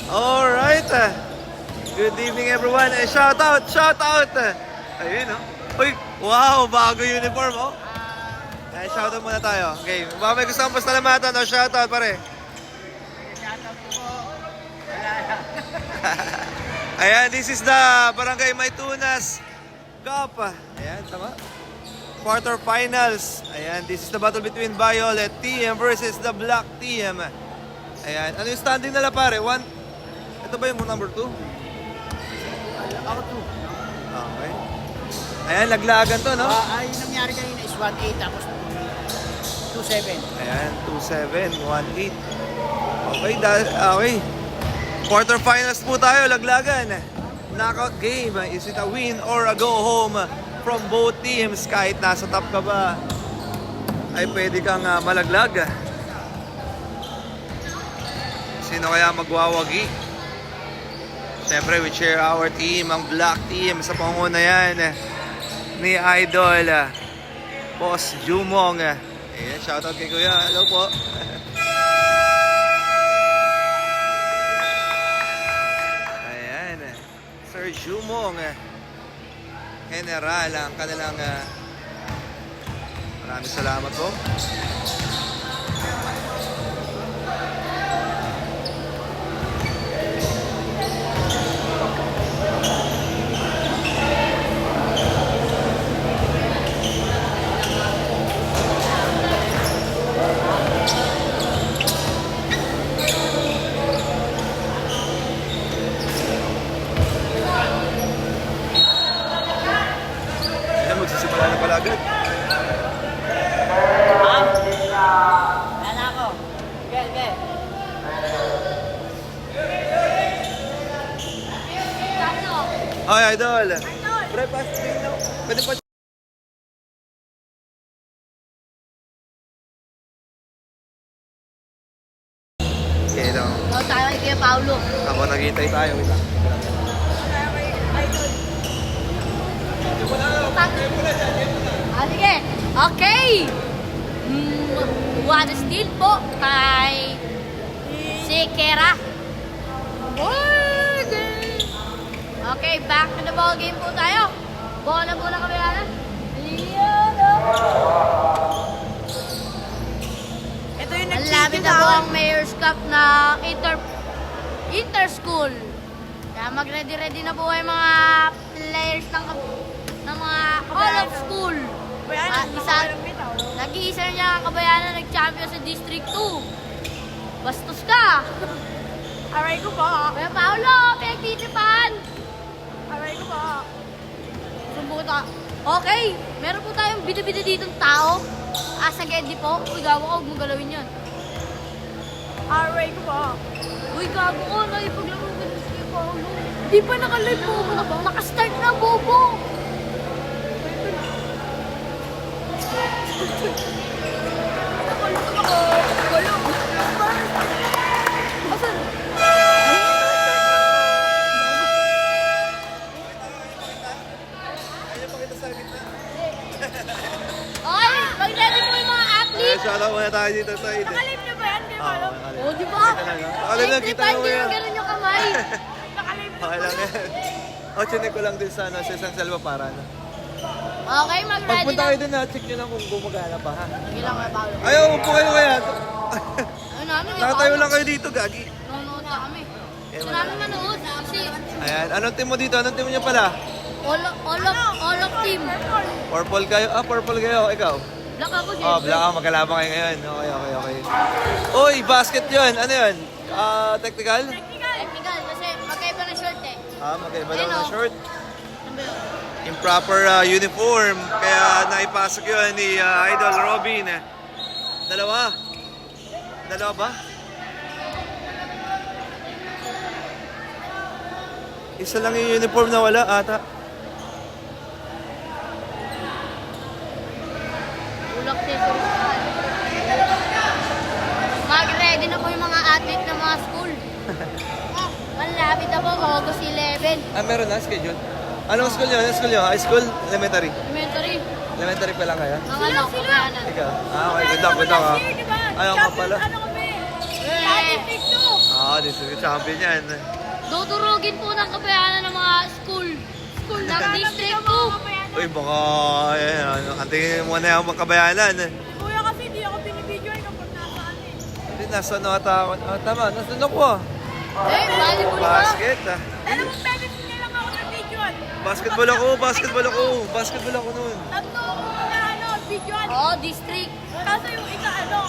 Alright. Good evening everyone. Shout out. Ayun oh. Uy, wow, bago uniform oh. Shout out muna tayo. Okay, baka may gusto kang pasalamatan o shout out pare. Shout out po. Wala. Ayan, this is the Barangay Maytunas Cup. Ayan, tama? Quarterfinals. Ayan, this is the battle between Violet Team versus the Black Team. Ayan, ano yung standing nila pare? Ito ba yung number 2? Ako 2. Okay. Ayan, laglagan to, no? Ay, nangyari kanina is 1-8 tapos 2-7. Ayan, 2-7, 1-8. Okay, okay. Quarterfinals po tayo, laglagan. Knockout game. Is it a win or a go home from both teams? Kahit nasa top ka ba, ay pwede kang malaglag. Sino kaya magwawagi? Siyempre, we cheer our team, ang Black Team, sa panguna yan ni Idol Boss Jumong. Ayan, shoutout kay Kuya. Hello po. Ayan, Sir Jumong General, ang kanilang maraming salamat po. Magsisimula na pala agad. Wala ako. Okay. Ay, Idol. Pre, pasting na. Pwede pa. Okay, no. Tayo kay Kuya Paulo. Ako naghihintay tayo. Wait lang. Sige. Okay. One steal po kay si Kera. Okay, back to the ball game po tayo. Bola kami na. Ito yung Malapit na po ang Mayor's Cup na inter-school. Kaya mag-ready na po ay mga players ng mga all of school. Nag-iisa niya ang Kabayanan nag-champion sa District 2. Bastos ka! Aray ko po. Kuya Paolo, pinagtitipan! Aray ko po. Sumbuta. Okay, meron po tayong bida-bida ditong tao. Sa Gedi po. Uy, gago ka, huwag mong galawin yun. Aray ko po. Uy, gago ko, naipaglaro ka sa Kuya Paolo. Di pa nakalive po. Nakastart na, bobo. Okay, mag-ready po yung mga athlete. Shoutout muna tayo dito sa ide. Nakalive niyo ba yan, Kuya Paulo? Oh, di ba? Nakalive na, kita mo yan. Ganun yung kamay. Nakalive na Okay lang yan. O, chinek ko lang din sa isang selva para na. Okay, mag-ready Pagpunta na. kayo din na, check nyo lang kung gumagana pa ha. Sige lang, Kuya Paolo. Ayaw, upo kayo kaya. Ano namin, Kuya Nakatayo Paolo? lang kayo dito, gagi. Nanonood na kami. Eh, Gusto wala. namin manood kasi Ayan, anong team mo dito? Anong team nyo pala? all of team. Purple kayo? Purple kayo. Ikaw? Black ako, Oh, black ako. Magkalabang kayo ngayon. Okay. Uy, basket yun. Ano yun? Technical? Technical kasi magkaiba ng short eh. Magkaiba daw Ayun, ng oh. short. Ano ba yun? Improper uniform. Kaya naipasok yun ni Idol Robin. Dalawa ba? Isa lang yung uniform na wala ata. Ulak siya. Mag-ready na po yung mga athlete ng mga school. Malapit na po, August 11. Meron na schedule. Anong school yun? Anong school yun? High school? Elementary? Elementary. Elementary pa lang kaya? Mga ano, kabayanan. Ikaw? Okay. Good luck ha. Ayaw ka pala. Ano kami? Eh, TikTok. District champion yan. Dudurugin po ng kabayanan ng mga school ng District 2. Uy, baka, antingin mo na yung kabayanan. Kuya kasi di ako binibidyoin kapag nasaan eh. Hindi, nasa ano ata ako. Tama, nasa ano ko ah. Volleyball ba? Basket ah. Alam mo, pwede lang ako ng videoan. Basketball ako noon. Tatlo ako na videoan. Oo, District. Kaso yung isa na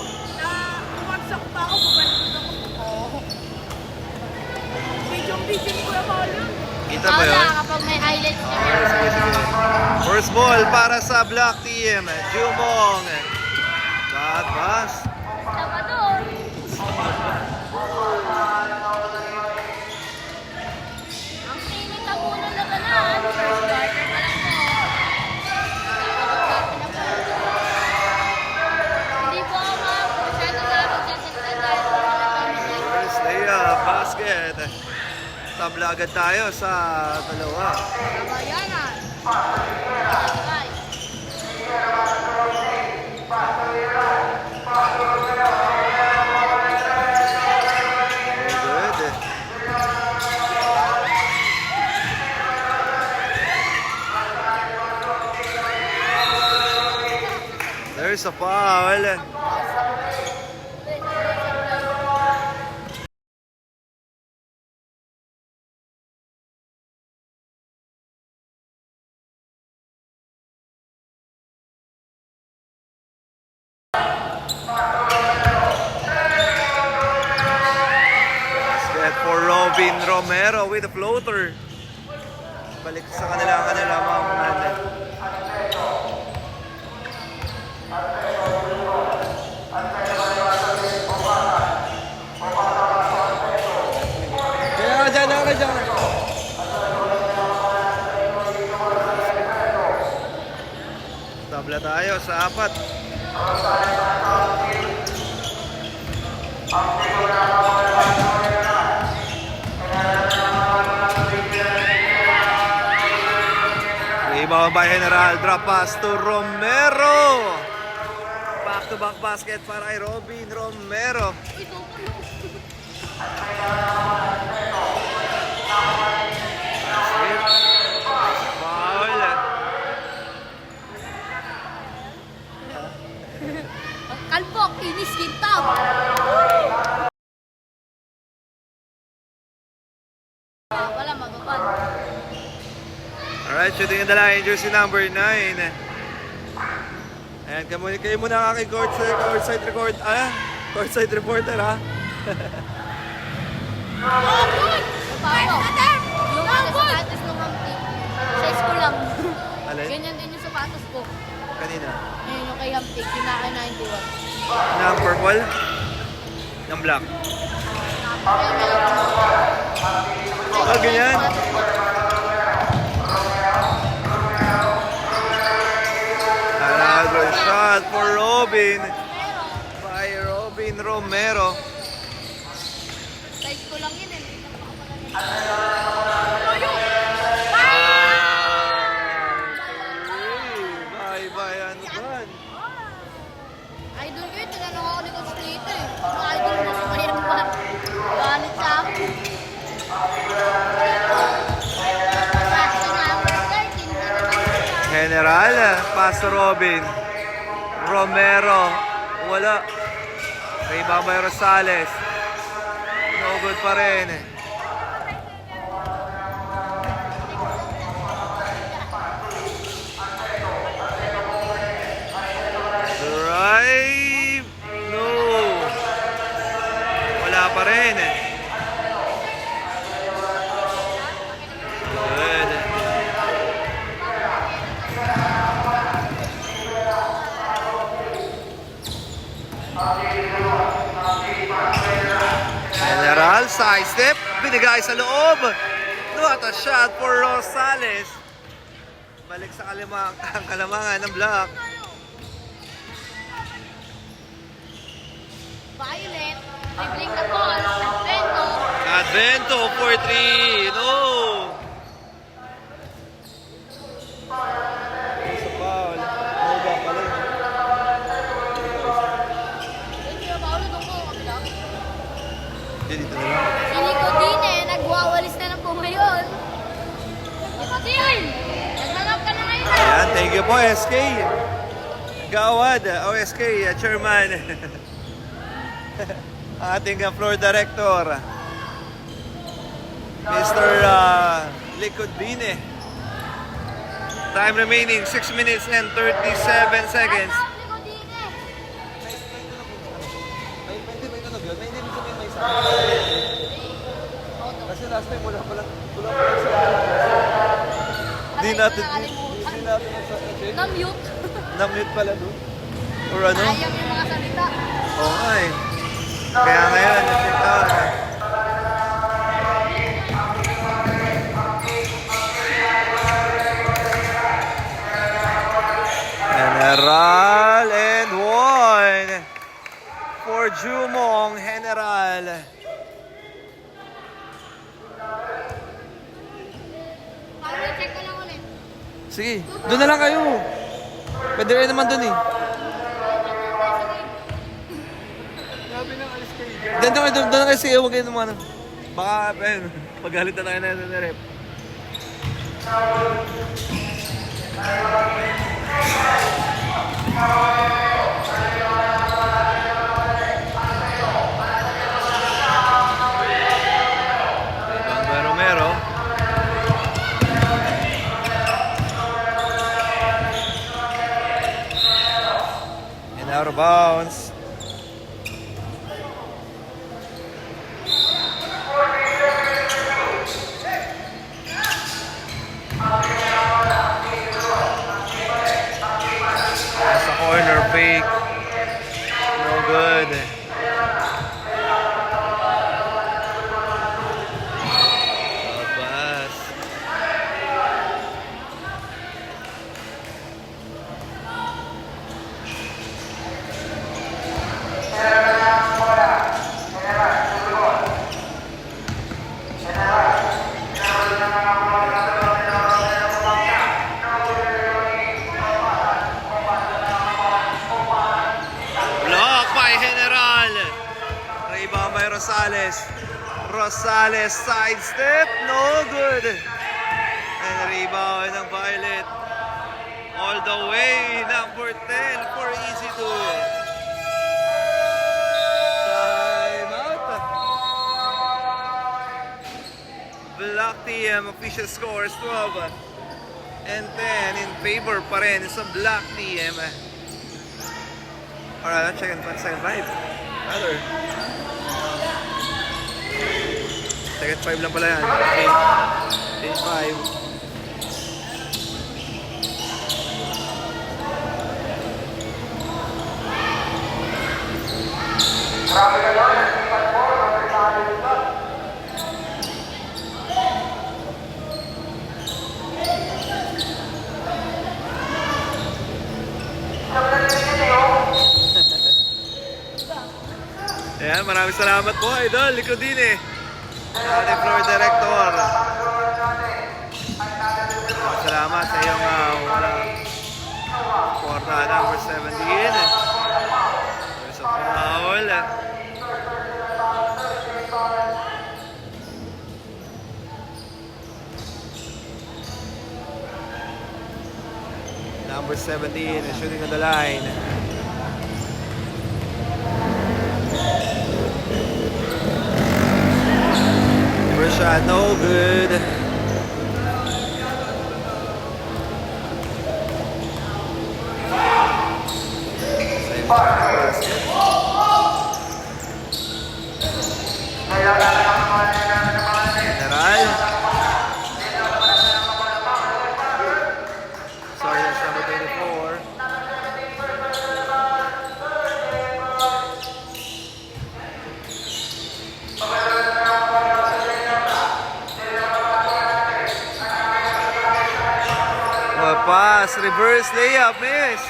umagsak pa ako, bumalik ako. Video ni Kuya Paolo. Kita ba yun? Wala, kapag may highlights kami. First ball para sa Black Team. Jumong. Bad pass. Tama doon. Ang pinit na muna labanan. First quarter pa lang po. Hindi po ako masyado na magsasalita dahil wala kami. First layup, basket. Tabla agad tayo sa dalawa. Kabayanan. Sabay. Very good. There's a foul. Basket for Robin Romero with a floater. Balik sa kanila mga Kaya ka dyan. Tabla tayo sa apat. Rebound by General, drop pass to Romero. Back-to-back basket para kay Robin Romero. Uy, tupulo. Foul. Kalpok, inis kintab. Wala, mababad. Alright, shooting in the line, jersey number 9. Ayan, kayo muna ang aking courtside reporter ha. Oh, good! Paano? Yung sapatos ng Humpty. Size ko lang. Alin? Ganyan din yung sapatos ko. Kanina. Ngayon yung kay Humpty, kinaka-91. Ng purple? Ng black? Kaya meron ko. Ah, ganyan? Another shot for Robin. By Robin Romero. Size ko lang yun eh. Bye-bye, ano ba? Idol ko yun, tinanong ako ni Coach Lito eh. Ang idol mo sa Bayan Ban. Galit sa akin. Pass to number 13. General, pass to Robin. Romero, wala. Kay Bambay Rosales. No good pa rin. Drive. No. Wala pa rin. Good. General, side step, binigay sa loob. What a shot for Rosales. Balik sa kalamangan ng block. Violet, dribbling the ball, Advento. Advento for 3. No. Sa foul. No ba pala? Hindi na Paolo, doon ko, kabila. Dito na lang. Thank you po, SK. Gawad, OSK, Chairman. Ating floor director, Mr. Licodine. Time remaining, 6 minutes and 37 seconds. Kasi last time wala pa lang Hindi natin na-check. Na-mute. Na-mute pala doon. Or ano? Sayang yung mga salita. Oo nga eh. Kaya ngayon, na-check out. General and one for Jumong General. Parang check ko lang ulit. Sige, doon na lang kayo. Pwede kayo naman doon eh. Doon na kayo sige, huwag kayo naman. Baka, paggalit na tayo na rep. Romero. And out of bounds. That's a corner fake. No good. Labas. Block by General. Rebound by Rosales. Rosales sidestep. No good. And rebound ng Violet. All the way. Number 10 for easy to. Time out. Black team official scores 12 and 10 in favor pa rin sa Black team. Alright, let's check in second 5. Other. Second 5 lang pala yan. Okay. 5. Ayan, maraming salamat po, Idol Licodine. Ating floor director. Salamat sa iyong quarta number 17. There's a foul. Number 17 is shooting on the line. First shot, no good. Same basket. General. Sorry, that's number 24. Pass, reverse layup, miss.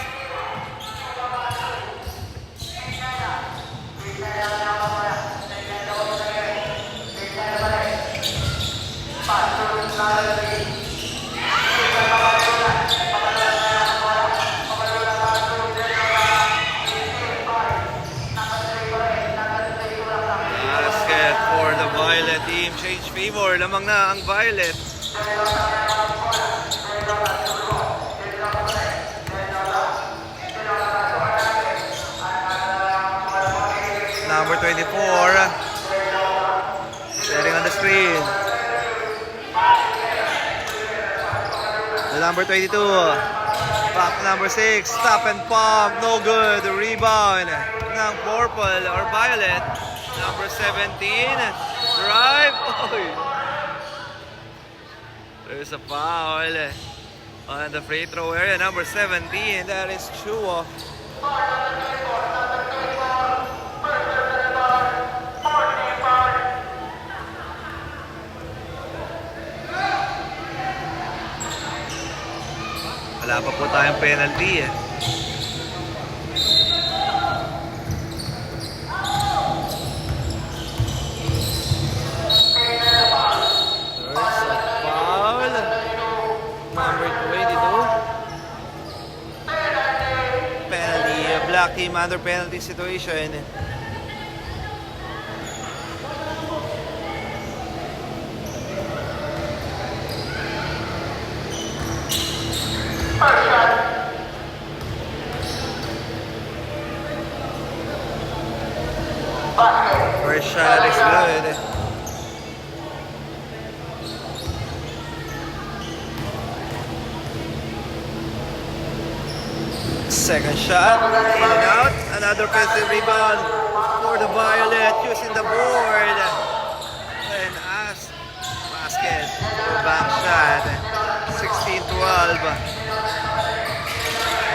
Basket for the Violet team. Change favor, lamang na ang Violet. 24. Setting on the screen. The number 22. Back number 6. Stop and pump. No good. Rebound ng purple or violet. Number 17. Drive. Oy. There's a foul on the free throw area. Number 17. That is Chua. Wala pa po tayong penalty eh. There's a foul. Number 22. Penalty. Black team under penalty situation. First shot is good. Second shot, in and out. Another offensive rebound for the Violet, using the board. And as basket, back shot, 16-12.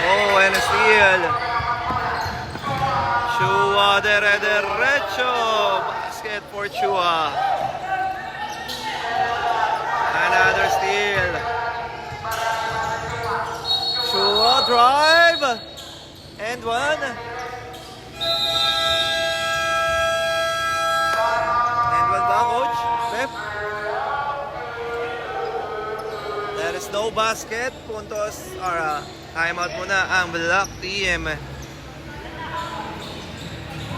Oh, and a steal. Chua derecho. Basket for Chua. Another steal. Chua drive. And one. And one ba, Coach? Pep? There is no basket. Puntos or timeout muna ang Black team.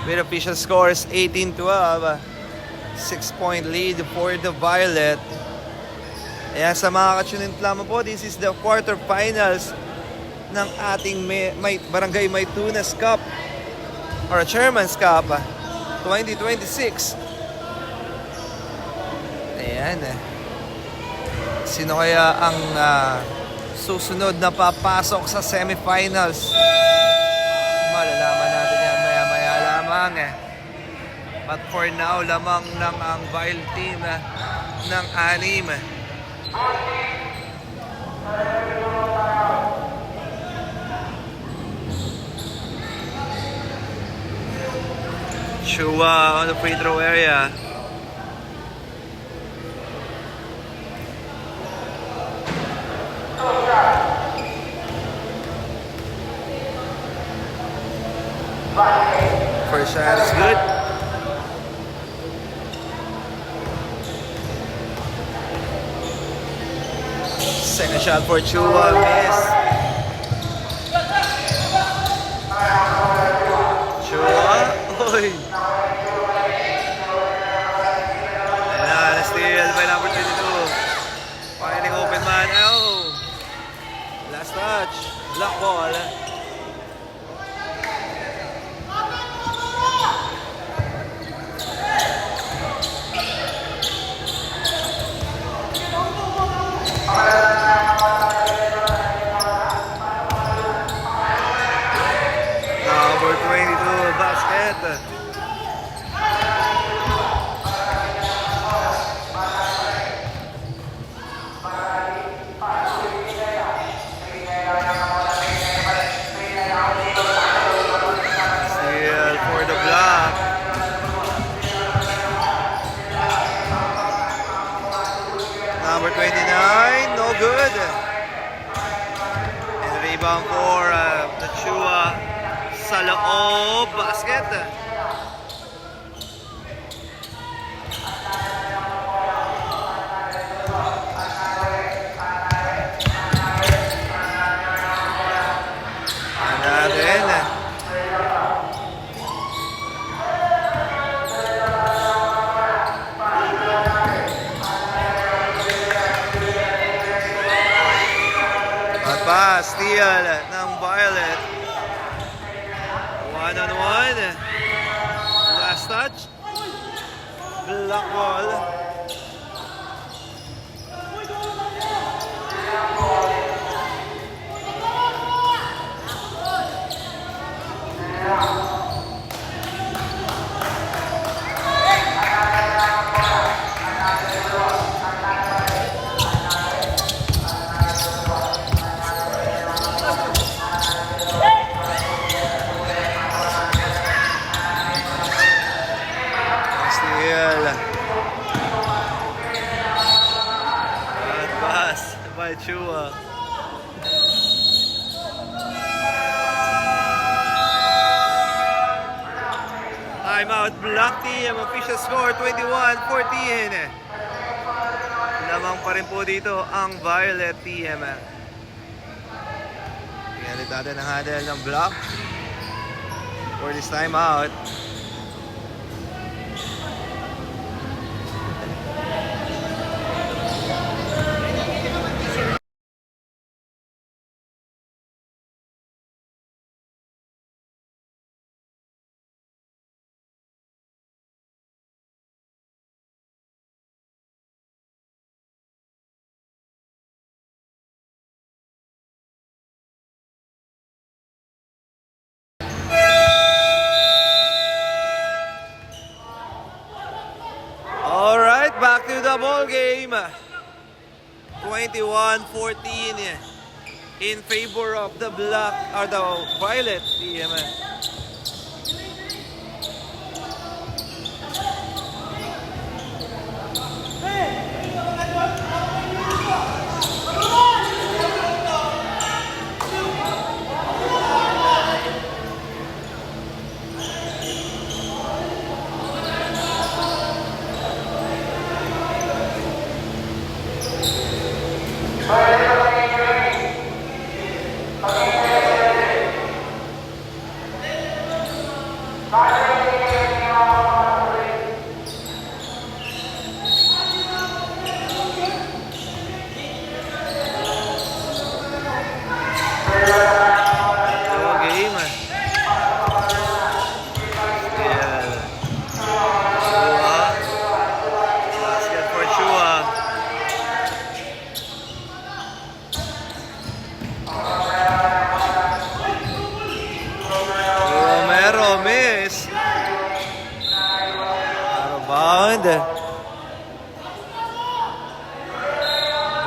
With official scores 18-12. 6-point lead for the Violet. Kaya sa mga ka-tune-in lamang po, this is the quarterfinals ng ating Barangay Maytunas Cup or Chairman's Cup 2026. Ayan. Sino kaya ang susunod na papasok sa semifinals? Malalaman natin yan maya-maya lamang. But for now, lamang ng ang Violet team ng 6. Chua on the free throw area. First shot is good. Second shot for Chua, miss. Chua, oy. And a steal by number 22. Finding open man. Oh. Last touch. Block ball. Number 22 basket. Steal for the Black. Number 29, no good. And rebound for the Chua sa loob, basket. Natin. At pa, steal ng Violet. 1-on-1. Last touch. black ball. Steal. Bad pass by Chua. Timeout, Black Team. Official score 21-14. Lamang pa rin po dito ang Violet Team. Tingnan natin ang handle ng Black for this timeout. Alright, back to the ball game. 21-14 in favor of the black or the Violet team.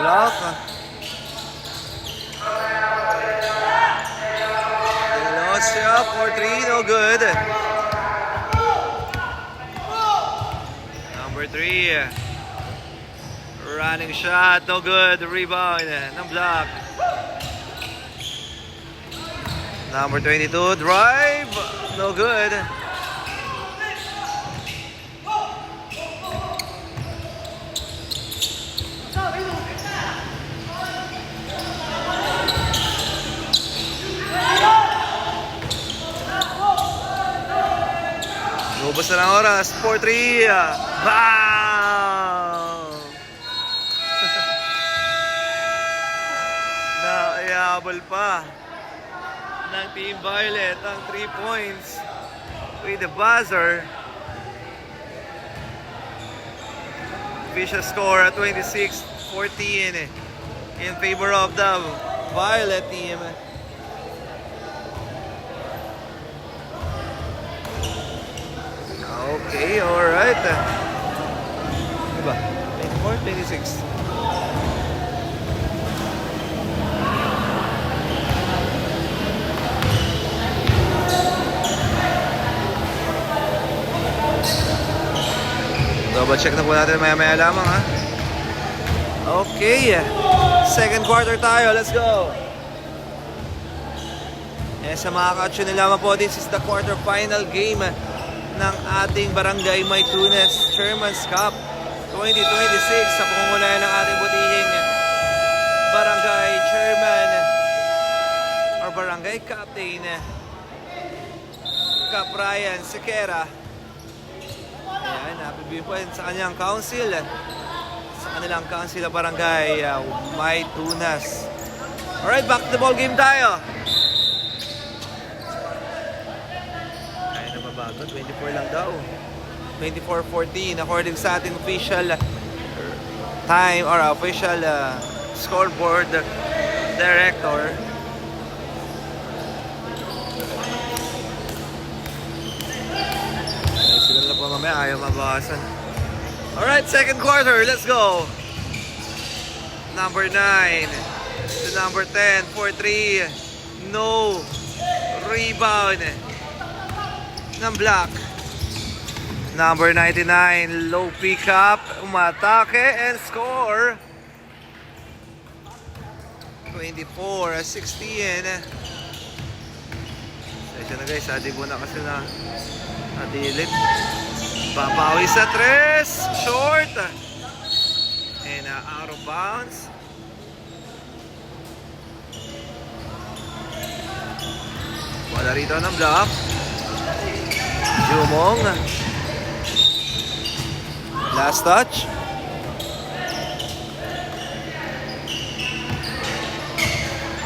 Block. Lost siya for 3, no good. Number 3. Running shot, no good. Rebound ng block. Number 22, drive, no good. Ubus na ng oras, 4-3. Bam! Naihabol pa ng Team Violet ang 3 points with the buzzer. Official score at 26-14 in favor of the Violet team. Okay, alright. Diba? 24, 26. Double check na po natin maya-maya lamang, ha? Okay. Second quarter tayo. Let's go. Sa mga ka-action nila po, this is the quarter-final game ng ating Barangay Maytunes Chairman's Cup 2026 sa pangungulayan ng ating butihing Barangay Chairman or Barangay Captain Cap Ryan Sequera. Ayan, napibigyan po sa kanyang council, sa kanilang council ng Barangay Maytunes. Alright, back to the ball game tayo. Kaya na mabago, 24 lang daw. 24-14 according sa ating official time or official scoreboard director. Sigal na po mamaya, ayaw mabawasan. Alright, second quarter, let's go. Number 9 to number 10 for 3. No rebound ng Black. Number 99, low pick up, umatake and score. 24-16. Session na guys, adi muna kasi na nadilit. Papawi sa 3, short. And out of bounds. Wala rito ng block. Jumong. Last touch.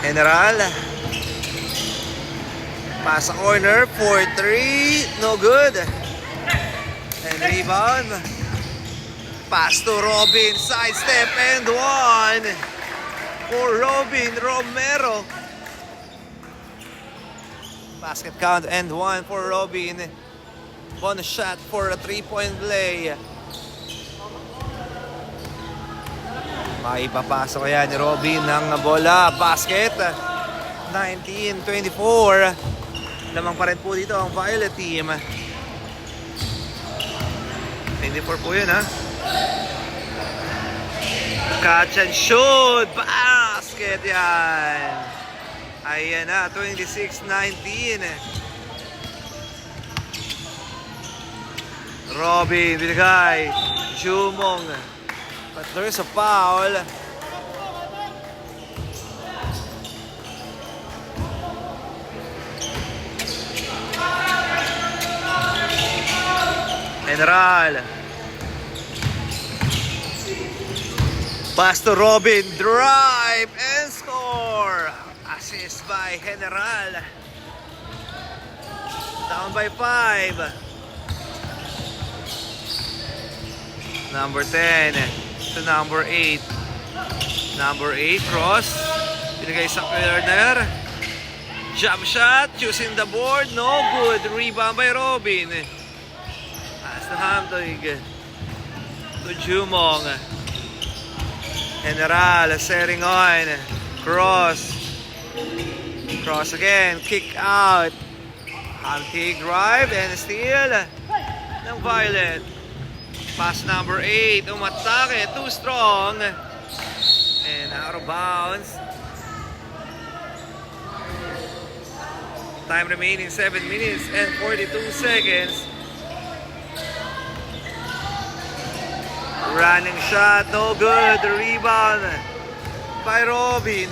General. Pass sa corner for 3. No good. And rebound. Pass to Robin. Side step and 1 for Robin Romero. Basket count and 1 for Robin. Bonus shot for a 3-point play. Maipapasok kaya ni Robin ng bola. Basket. 19-24. Lamang pa rin po dito ang Violet team. 24 po yun ha. Catch and shoot. Basket yan. Ayan na. 26-19. Robin binigay. Jumong. But there's a foul. General. Pass to Robin. Drive and score. Assist by General. Down by 5. Number 10 to number 8. Number 8 cross. Binigay sa corner. Jump shot. Choosing the board. No good. Rebound by Robin. Pass to Hamdig. To Jumong. General setting on. Cross. Cross again. Kick out. Hamdig drive and steal ng Violet. Pass number 8. Umatake. Too strong. And out of bounds. Time remaining 7 minutes and 42 seconds. Running shot. No good. Rebound by Robin.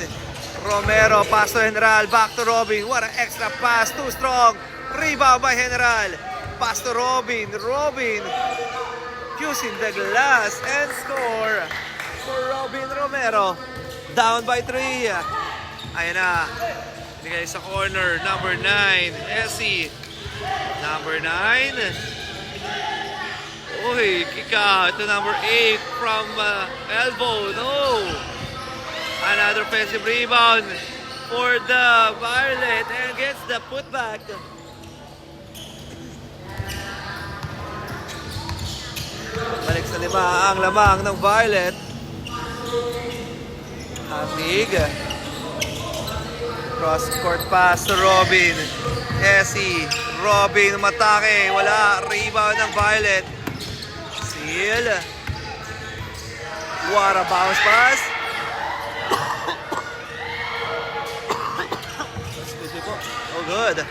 Romero. Pass to General. Back to Robin. What an extra pass. Too strong. Rebound by General. Pass to Robin. Robin using the glass and score for Robin Romero. Down by 3. Ayan na. Bigay sa corner. Number 9. Essie. Number 9. Uy, kick out to number 8 from elbow. No. Another offensive rebound for the Violet and gets the putback. Balik sa 5 ang lamang ng Violet. Hamdig. Cross court pass to Robin. Essie. Robin matake. Wala. Rebound ng Violet. Seal. What a bounce pass. Excuse me po. Oh, good.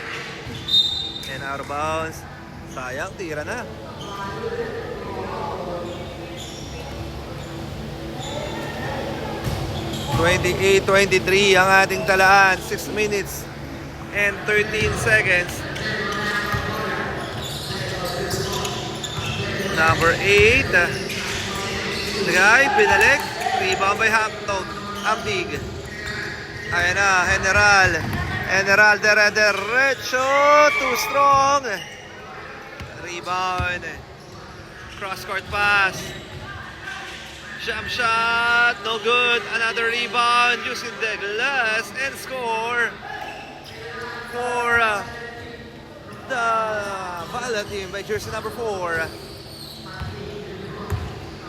And out of bounds. Sayang, tira na. (28-23) ang ating talaan. 6 minutes and 13 seconds. Number 8. Nagay, binalik. Rebound by Hamdig. Ayan na, General. General, derecho. Too strong. Rebound Cross-court pass. Jump shot, no good. Another rebound using the glass and score for the Violet team by jersey number 4.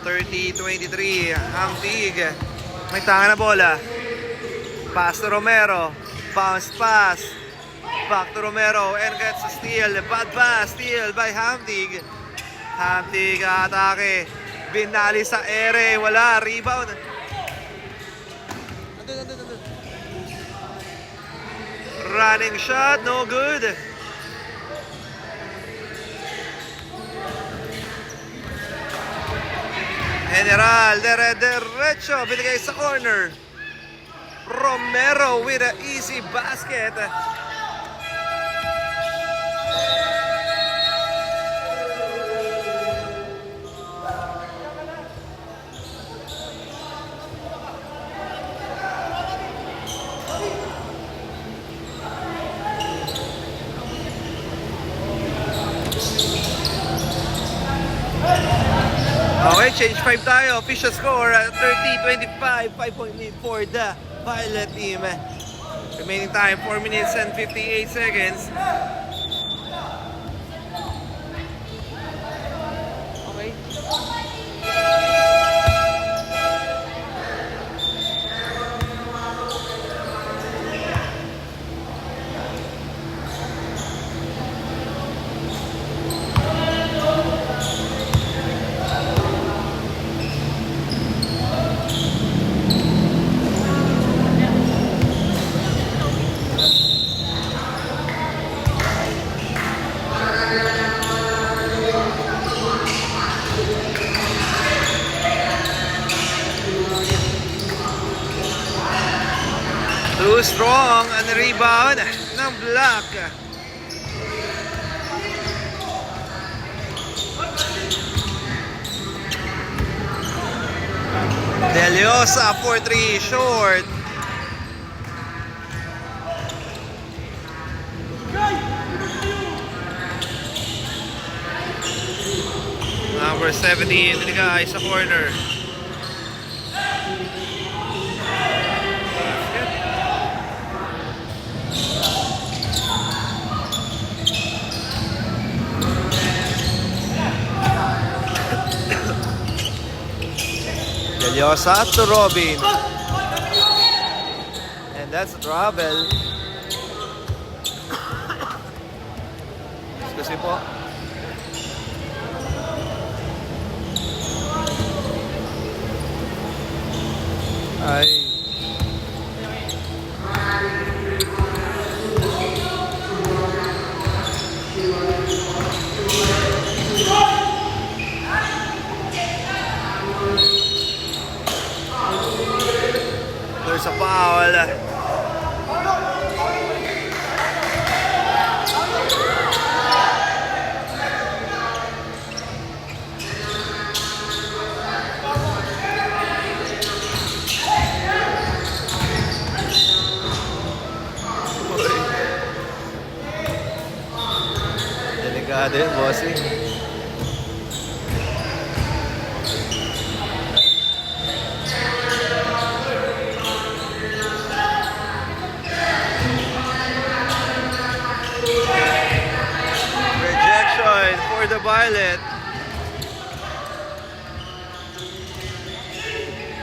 30-23, Hamtig. May tanga na bola. Pass to Romero. Bounce pass. Back to Romero and gets a steal. Bad pass, steal by Hamtig. Hamtig atake. Binali sa ere. Wala. Rebound. Andun. Running shot. No good. General. Derecho. Binigay sa corner. Romero with an easy basket. Okay, change 5 tayo. Official score, 30-25. 5-point lead for the Violet team. Remaining time, 4 minutes and 58 seconds. Okay. Too strong ang rebound ng Black. Deliosa 4-3 short. Number 17, binigay sa corner. Deliosa to Robin. And that's a trouble. Excuse po. Ay. There's a foul. Delikado yun, bossing. For the Violet.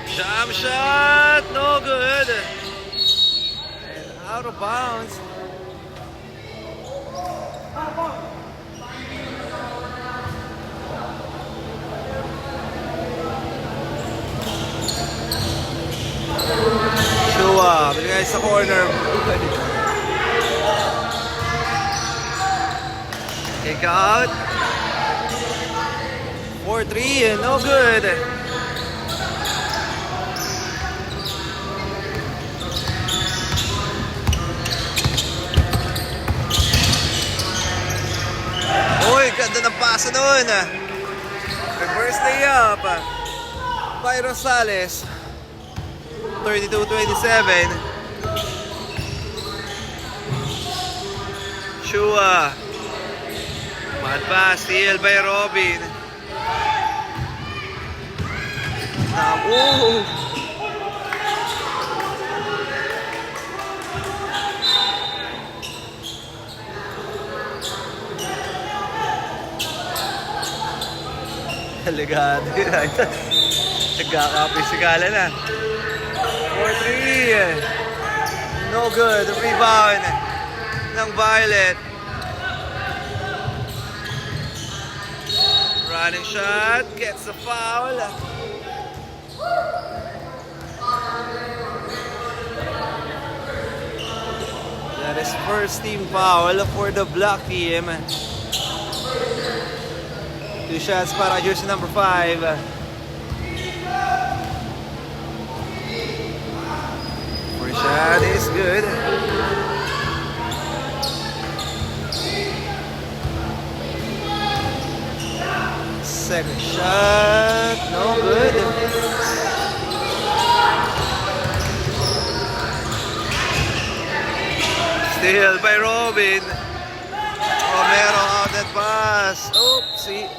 Jump shot, no good. And out of bounds. Shua, binigay sa corner. Kick out. 4-3 and no good. Uy, ganda ng pasa nun. Reverse layup by Rosales. 32-27. Shua. Bad pass, steal by Robin. Ooh. Elegante yun. Nagkakapisikala na. 4-3. No good. Rebound ng Violet. Running shot. Gets the foul. That is first team foul for the Black team. 2 shots para jersey number 5. First shot is good. Second shot, no good. Steal by Robin. Romero out that pass. Oopsie.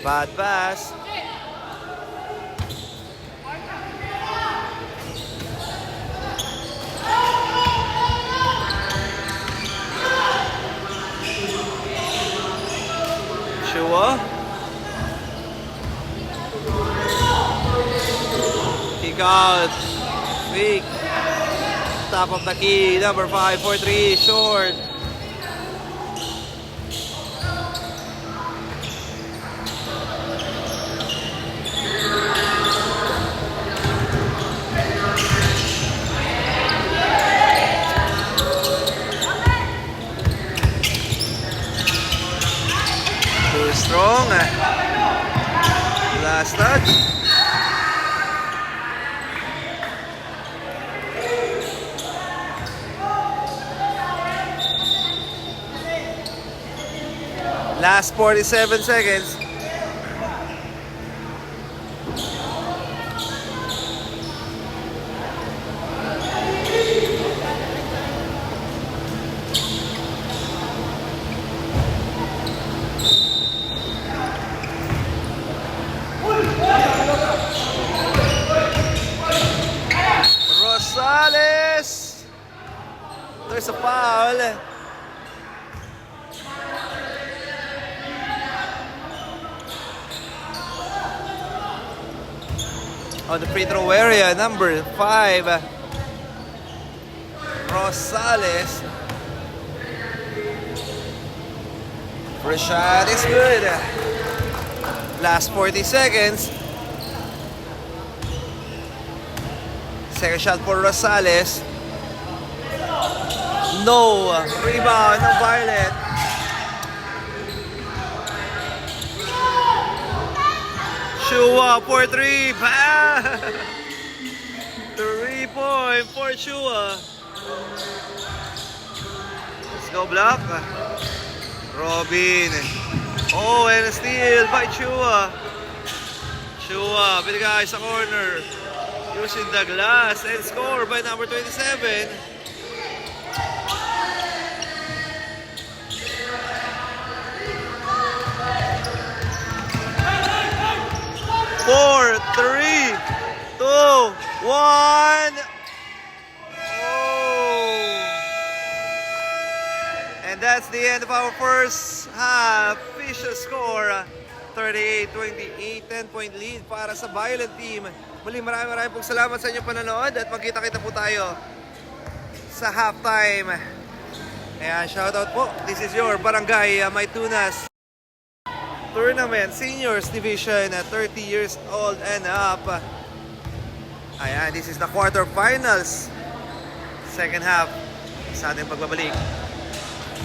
Bad pass. Shua. Kick out. Fake. Top of the key. Number 5, 4-3. Short. Too strong. Last touch. Last 47 seconds. Rosales. There's a foul. On the free throw area, number 5, Rosales. First shot is good. Last 40 seconds. Second shot for Rosales. No. Rebound ng Violet. Shua for 3. 3-point for Shua. Let's go block. Robin. Oh, and a steal by Shua. Shua, binigay sa corner. Using the glass and score by number 27. Four, 3, 2, 1. Oh. And that's the end of our first half. Official score, 38-28, 10-point lead para sa Violet team. Muli maraming pong salamat sa inyong panonood at magkita-kita po tayo sa halftime. Ayan, shoutout po. This is your Barangay Maytunas Tournament Seniors Division, 30 years old and up. Ayan, this is the quarterfinals. Second half sa ating pagbabalik.